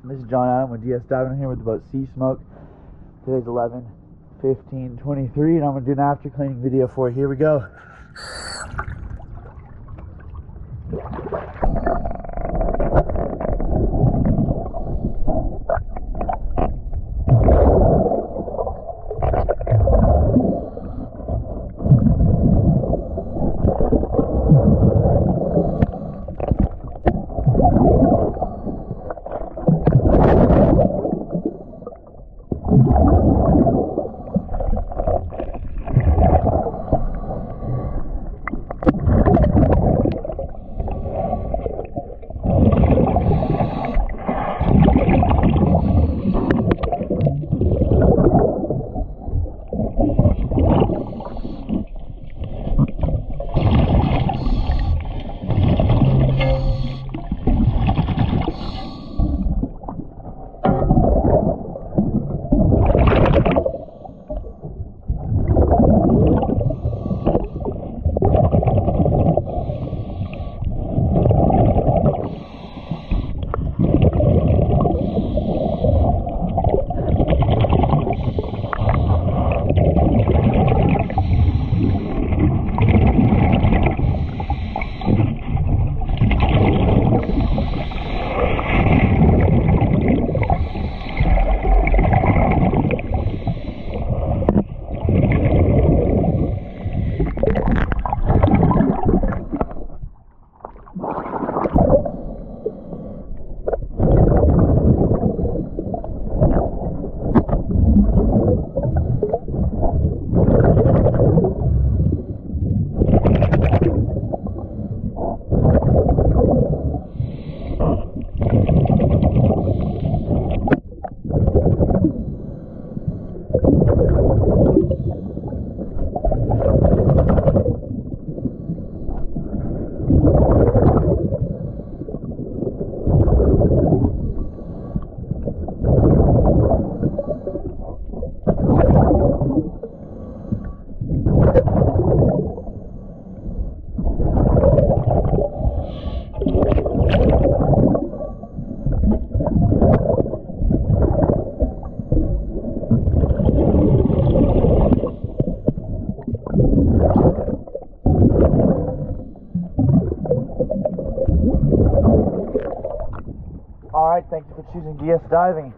This is John Adam with DS Diving here with the boat Sea Smoke. Today's 11/15/23 and I'm going to do an after cleaning video for you. Here we go. Alright, thank you for choosing DS Diving.